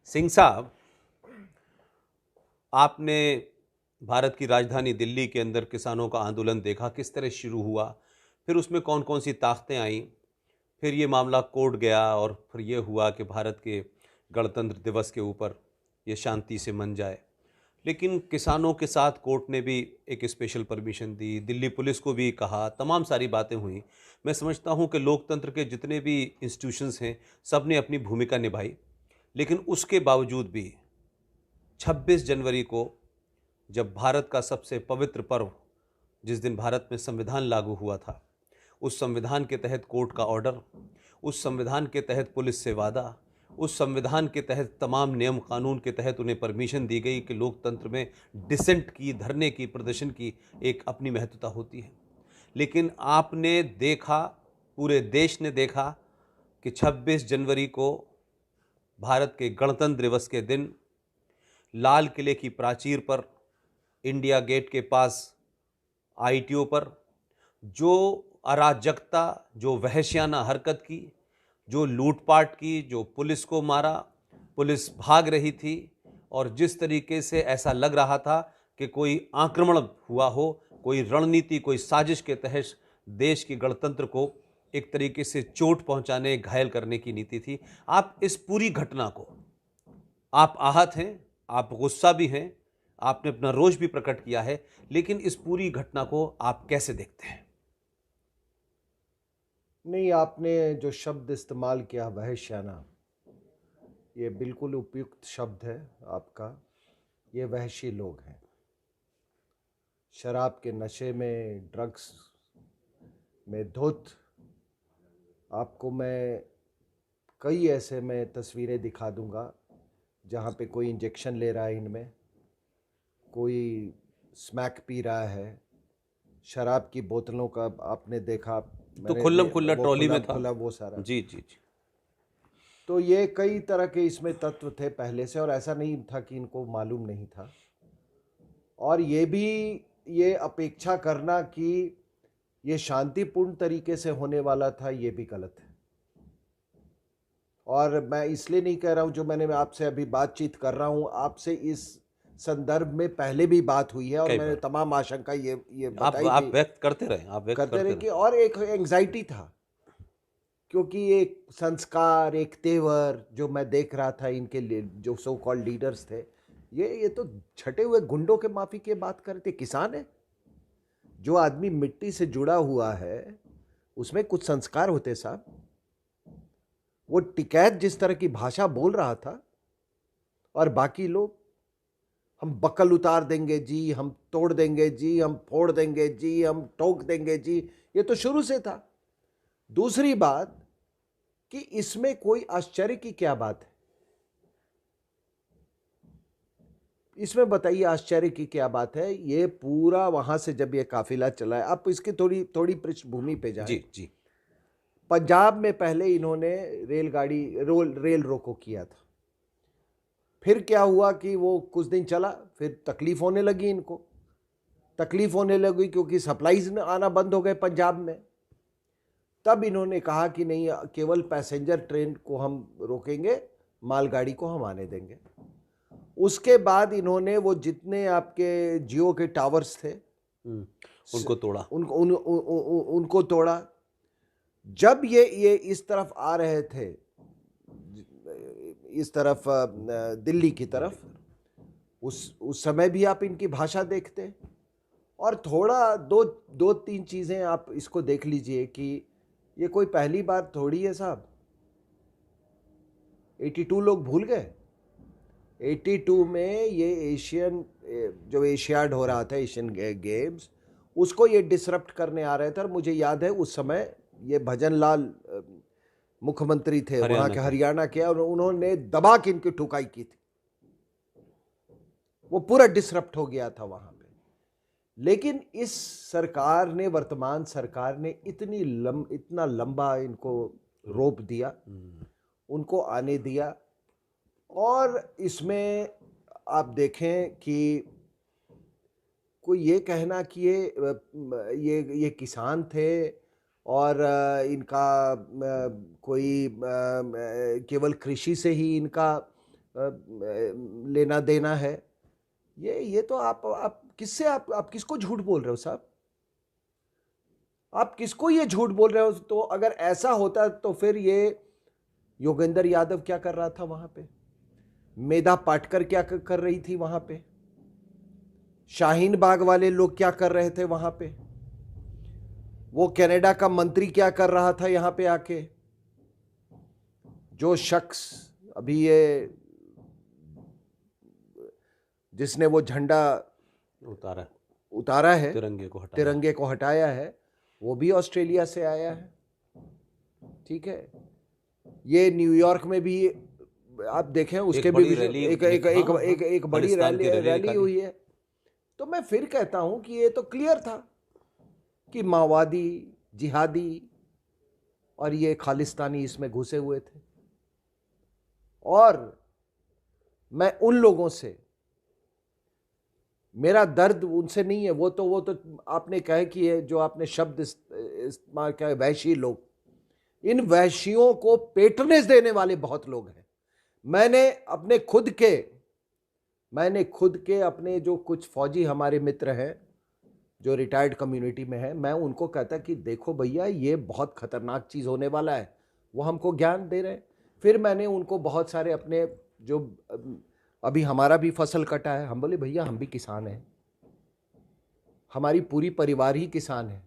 सिंह साहब, आपने भारत की राजधानी दिल्ली के अंदर किसानों का आंदोलन देखा, किस तरह शुरू हुआ, फिर उसमें कौन कौन सी ताकतें आईं, फिर ये मामला कोर्ट गया और फिर ये हुआ कि भारत के गणतंत्र दिवस के ऊपर ये शांति से मन जाए। लेकिन किसानों के साथ कोर्ट ने भी एक स्पेशल परमिशन दी, दिल्ली पुलिस को भी कहा, तमाम सारी बातें हुई। मैं समझता हूँ कि लोकतंत्र के जितने भी इंस्टीट्यूशंस हैं, सब ने अपनी भूमिका निभाई। लेकिन उसके बावजूद भी 26 जनवरी को, जब भारत का सबसे पवित्र पर्व, जिस दिन भारत में संविधान लागू हुआ था, उस संविधान के तहत कोर्ट का ऑर्डर, उस संविधान के तहत पुलिस से वादा, उस संविधान के तहत तमाम नियम कानून के तहत उन्हें परमिशन दी गई कि लोकतंत्र में डिसेंट की, धरने की, प्रदर्शन की एक अपनी महत्वता होती है। लेकिन आपने देखा, पूरे देश ने देखा कि 26 जनवरी को भारत के गणतंत्र दिवस के दिन लाल किले की प्राचीर पर, इंडिया गेट के पास, आईटीओ पर जो अराजकता, जो वहशियाना हरकत की, जो लूटपाट की, जो पुलिस को मारा, पुलिस भाग रही थी और जिस तरीके से ऐसा लग रहा था कि कोई आक्रमण हुआ हो, कोई रणनीति, कोई साजिश के तहत देश के गणतंत्र को एक तरीके से चोट पहुंचाने, घायल करने की नीति थी। आप इस पूरी घटना को, आप आहत हैं, आप गुस्सा भी हैं, आपने अपना रोष भी प्रकट किया है, लेकिन इस पूरी घटना को आप कैसे देखते हैं? नहीं, आपने जो शब्द इस्तेमाल किया वहशियाना, ये बिल्कुल उपयुक्त शब्द है आपका। ये वहशी लोग हैं, शराब के नशे में, ड्रग्स में धुत। आपको मैं कई ऐसे मैं तस्वीरें दिखा दूंगा जहाँ पे कोई इंजेक्शन ले रहा है इनमें, कोई स्मैक पी रहा है, शराब की बोतलों का आपने देखा। तो मैंने खुल्लम खुल्ला वो ट्रॉली खुला में था। खुला वो सारा। जी जी जी। तो ये कई तरह के इसमें तत्व थे पहले से, और ऐसा नहीं था कि इनको मालूम नहीं था। और ये भी, ये अपेक्षा करना कि ये शांतिपूर्ण तरीके से होने वाला था, ये भी गलत है। और मैं इसलिए नहीं कह रहा हूँ, जो मैंने आपसे अभी बातचीत कर रहा हूँ आपसे, इस संदर्भ में पहले भी बात हुई है और कई मैंने बार तमाम आशंका ये आप बताई आप थी, व्यक्त करते रहे, आप व्यक्त करते करते रहे रहे। कि, और एक एंग्जाइटी था, क्योंकि एक संस्कार, एक तेवर जो मैं देख रहा था इनके लिए, जो सो कॉल्ड लीडर्स थे, ये तो छटे हुए गुंडों के माफी की बात करते। किसान है, जो आदमी मिट्टी से जुड़ा हुआ है, उसमें कुछ संस्कार होते साहब। वो टिकैत जिस तरह की भाषा बोल रहा था, और बाकी लोग, हम बकल उतार देंगे जी, हम तोड़ देंगे जी, हम फोड़ देंगे जी, हम ठोक देंगे जी, ये तो शुरू से था। दूसरी बात कि इसमें कोई आश्चर्य की क्या बात है? इसमें बताइए आश्चर्य की क्या बात है? ये पूरा वहां से जब ये काफिला चला है, आप इसकी थोड़ी थोड़ी पृष्ठभूमि पे जाएं। जी जी। पंजाब में पहले इन्होंने रेल रोको किया था। फिर क्या हुआ कि वो कुछ दिन चला, फिर तकलीफ होने लगी इनको, तकलीफ होने लगी क्योंकि सप्लाईज आना बंद हो गए पंजाब में। तब इन्होंने कहा कि नहीं, केवल पैसेंजर ट्रेन को हम रोकेंगे, मालगाड़ी को हम आने देंगे। उसके बाद इन्होंने वो जितने आपके जियो के टावर्स थे, उनको तोड़ा। उनको तोड़ा। जब ये इस तरफ आ रहे थे, इस तरफ दिल्ली की तरफ, उस समय भी आप इनकी भाषा देखते। और थोड़ा दो तीन चीजें आप इसको देख लीजिए कि ये कोई पहली बार थोड़ी है साहब। 82 लोग भूल गए? 82 में ये एशियन, जो एशियाड हो रहा था, एशियन गेम्स, उसको ये डिसरप्ट करने आ रहे थे। और मुझे याद है उस समय ये भजन लाल मुख्यमंत्री थे वहां हरियाणा के, के। हरियाणा के, और उन्होंने दबा के इनकी ठुकाई की थी। वो पूरा डिसरप्ट हो गया था वहां पे। लेकिन इस सरकार ने, वर्तमान सरकार ने इतना लंबा इनको रोप दिया, उनको आने दिया। और इसमें आप देखें कि कोई ये कहना कि ये किसान थे और इनका कोई केवल कृषि से ही इनका लेना देना है। ये तो आप किससे आप किसको झूठ बोल रहे हो साहब? आप किसको ये झूठ बोल रहे हो? तो अगर ऐसा होता तो फिर ये योगेंद्र यादव क्या कर रहा था वहां पे? मेधा पाटकर क्या कर रही थी वहां पे? शाहीन बाग वाले लोग क्या कर रहे थे वहां पे? वो कनाडा का मंत्री क्या कर रहा था यहां पे आके? जो शख्स अभी ये जिसने वो झंडा उतारा उतारा है, तिरंगे को हटाया है, वो भी ऑस्ट्रेलिया से आया है। ठीक है, ये न्यूयॉर्क में भी आप देखें, उसके भी एक बड़ी रैली हुई है। तो मैं फिर कहता हूं कि ये तो क्लियर था कि माओवादी, जिहादी और ये खालिस्तानी इसमें घुसे हुए थे। और मैं उन लोगों से, मेरा दर्द उनसे नहीं है, वो तो आपने कहा कि ये जो आपने शब्द इस्तेमाल किया, वैशी लोग, इन वैशियों को पेटर्नेज देने वाले बहुत लोग हैं। मैंने खुद के अपने जो कुछ फौजी हमारे मित्र हैं जो रिटायर्ड कम्युनिटी में है, मैं उनको कहता कि देखो भैया, ये बहुत खतरनाक चीज होने वाला है, वो हमको ज्ञान दे रहे हैं। फिर मैंने उनको बहुत सारे अपने जो अभी हमारा भी फसल कटा है, हम बोले भैया हम भी किसान हैं, हमारी पूरी परिवार ही किसान है।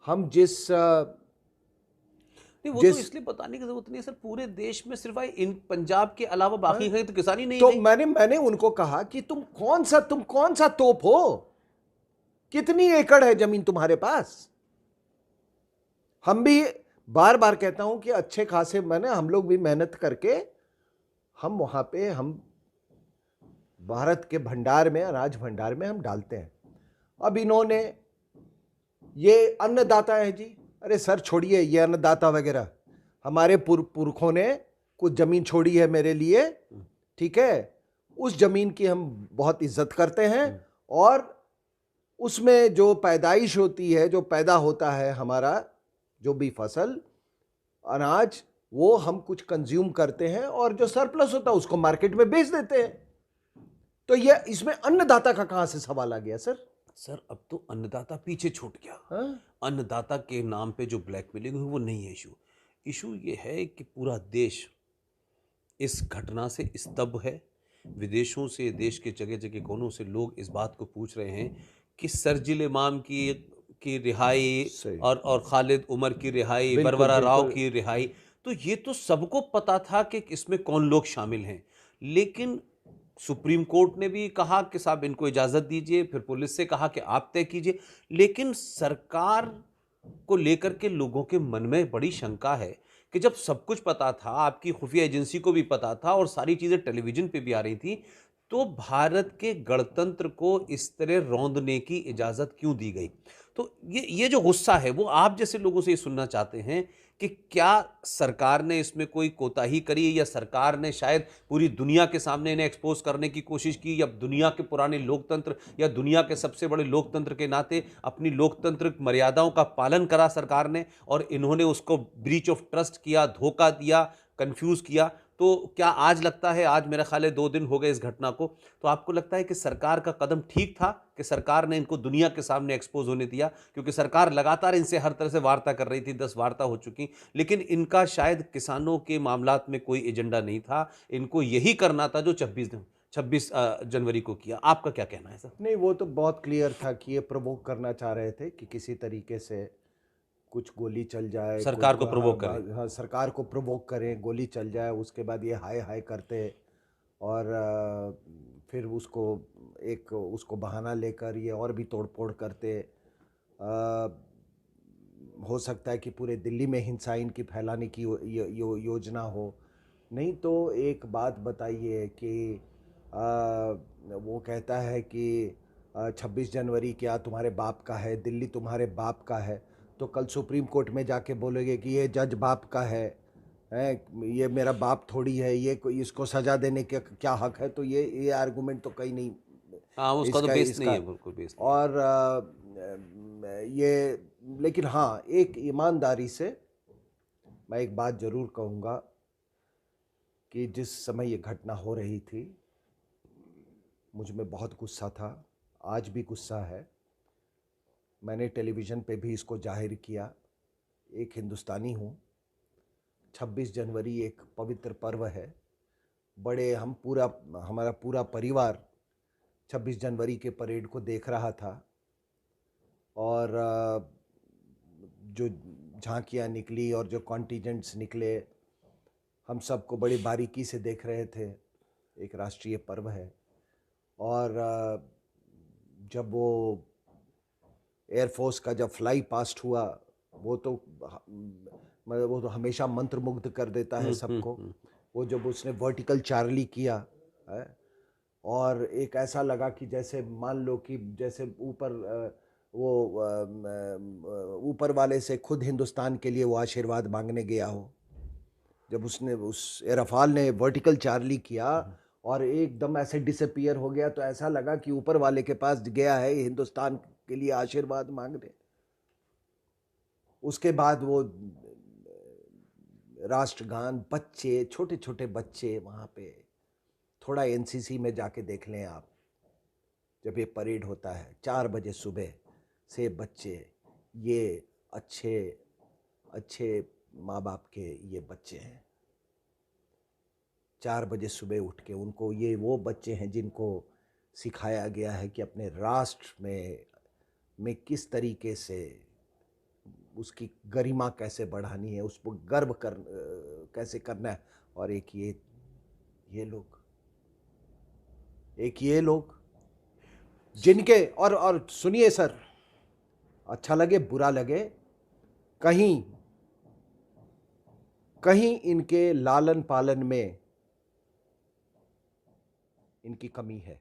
हम नहीं, तो इसलिए बताने की जरूरत नहीं है सर, पूरे देश में सिर्फ इन पंजाब के अलावा बाकी कहीं तो किसान ही नहीं तो है। मैंने उनको कहा कि तुम कौन सा तोप हो? कितनी एकड़ है जमीन तुम्हारे पास? हम भी बार बार कहता हूं कि अच्छे खासे हम लोग भी मेहनत करके हम वहां पे हम भारत के भंडार में, अनाज भंडार में हम डालते हैं। अब इन्होंने ये अन्नदाता है जी, अरे सर छोड़िए ये अन्नदाता वगैरह, हमारे पुरखों ने कुछ जमीन छोड़ी है मेरे लिए, ठीक है, उस जमीन की हम बहुत इज्जत करते हैं, और उसमें जो पैदाइश होती है, जो पैदा होता है हमारा जो भी फसल, अनाज, वो हम कुछ कंज्यूम करते हैं, और जो सरप्लस होता है उसको मार्केट में बेच देते हैं। तो ये इसमें अन्नदाता का कहां से सवाल आ गया सर? सर अब तो अन्नदाता पीछे छूट गया। हाँ? अन्नदाता के नाम पे जो ब्लैकमेलिंग हुई वो नहीं है इशू। इशू ये है कि पूरा देश इस घटना से स्तब्ध है। विदेशों से, देश के जगह जगह कोनों से लोग इस बात को पूछ रहे हैं कि सरजिल इमाम की रिहाई और खालिद उमर की रिहाई, बरबरा राव की रिहाई, तो ये तो सबको पता था कि इसमें कौन लोग शामिल हैं। लेकिन सुप्रीम कोर्ट ने भी कहा कि साहब इनको इजाज़त दीजिए, फिर पुलिस से कहा कि आप तय कीजिए। लेकिन सरकार को लेकर के लोगों के मन में बड़ी शंका है कि जब सब कुछ पता था, आपकी खुफिया एजेंसी को भी पता था और सारी चीज़ें टेलीविज़न पे भी आ रही थी, तो भारत के गणतंत्र को इस तरह रौंदने की इजाज़त क्यों दी गई? तो ये जो गुस्सा है वो आप जैसे लोगों से ये सुनना चाहते हैं कि क्या सरकार ने इसमें कोई कोताही करी, या सरकार ने शायद पूरी दुनिया के सामने इन्हें एक्सपोज करने की कोशिश की, या दुनिया के पुराने लोकतंत्र या दुनिया के सबसे बड़े लोकतंत्र के नाते अपनी लोकतंत्र मर्यादाओं का पालन करा सरकार ने, और इन्होंने उसको ब्रीच ऑफ ट्रस्ट किया, धोखा दिया, कंफ्यूज किया? तो क्या आज लगता है, आज मेरा ख्याल है 2 दिन हो गए इस घटना को, तो आपको लगता है कि सरकार का कदम ठीक था कि सरकार ने इनको दुनिया के सामने एक्सपोज होने दिया? क्योंकि सरकार लगातार इनसे हर तरह से वार्ता कर रही थी, 10 वार्ता हो चुकी, लेकिन इनका शायद किसानों के मामलात में कोई एजेंडा नहीं था, इनको यही करना था जो 26 जनवरी को किया। आपका क्या कहना है सर? नहीं, वो तो बहुत क्लियर था कि ये प्रोवोक करना चाह रहे थे कि किसी तरीके से कुछ गोली चल जाए, सरकार को प्रोवोक करें। हाँ, सरकार को प्रोवोक करें, गोली चल जाए, उसके बाद ये हाय हाय करते, और फिर उसको बहाना लेकर ये और भी तोड़फोड़ करते। हो सकता है कि पूरे दिल्ली में हिंसा इनकी फैलाने की योजना हो। नहीं तो एक बात बताइए कि वो कहता है कि 26 जनवरी क्या तुम्हारे बाप का है, दिल्ली तुम्हारे बाप का है, तो कल सुप्रीम कोर्ट में जाके बोलोगे कि ये जज बाप का है, ये मेरा बाप थोड़ी है, इसको सजा देने का क्या हक है? तो ये आर्गुमेंट तो कहीं नहीं, हाँ, उसका तो बेस नहीं है, बिल्कुल बेस नहीं। और ये, लेकिन हाँ, एक ईमानदारी से मैं एक बात जरूर कहूँगा कि जिस समय ये घटना हो रही थी मुझ में बहुत गुस्सा था, आज भी गुस्सा है। मैंने टेलीविज़न पे भी इसको जाहिर किया। एक हिंदुस्तानी हूँ, 26 जनवरी एक पवित्र पर्व है। बड़े हम पूरा हमारा पूरा परिवार 26 जनवरी के परेड को देख रहा था और जो झांकियाँ निकली और जो कॉन्टिजेंट्स निकले, हम सबको बड़ी बारीकी से देख रहे थे। एक राष्ट्रीय पर्व है और जब वो एयरफोर्स का जब फ्लाई पास्ट हुआ, वो तो मतलब वो तो हमेशा मंत्रमुग्ध कर देता है सबको। वो जब उसने वर्टिकल चार्ली किया है, और एक ऐसा लगा कि जैसे मान लो कि जैसे ऊपर वाले से खुद हिंदुस्तान के लिए वो आशीर्वाद मांगने गया हो। जब उसने उस रफाल ने वर्टिकल चार्ली किया और एकदम ऐसे डिसअपियर हो गया, तो ऐसा लगा कि ऊपर वाले के पास गया है हिंदुस्तान के लिए आशीर्वाद मांगने। उसके बाद वो राष्ट्रगान, बच्चे, छोटे छोटे बच्चे वहाँ पे, थोड़ा एनसीसी में जाके देख लें आप, जब ये परेड होता है 4 बजे सुबह से बच्चे, ये अच्छे अच्छे माँ बाप के ये बच्चे हैं। 4 बजे सुबह उठ के उनको, ये वो बच्चे हैं जिनको सिखाया गया है कि अपने राष्ट्र में किस तरीके से उसकी गरिमा कैसे बढ़ानी है, उस पर गर्व कैसे करना है। और एक ये लोग जिनके और सुनिए सर, अच्छा लगे बुरा लगे, कहीं कहीं इनके लालन पालन में इनकी कमी है।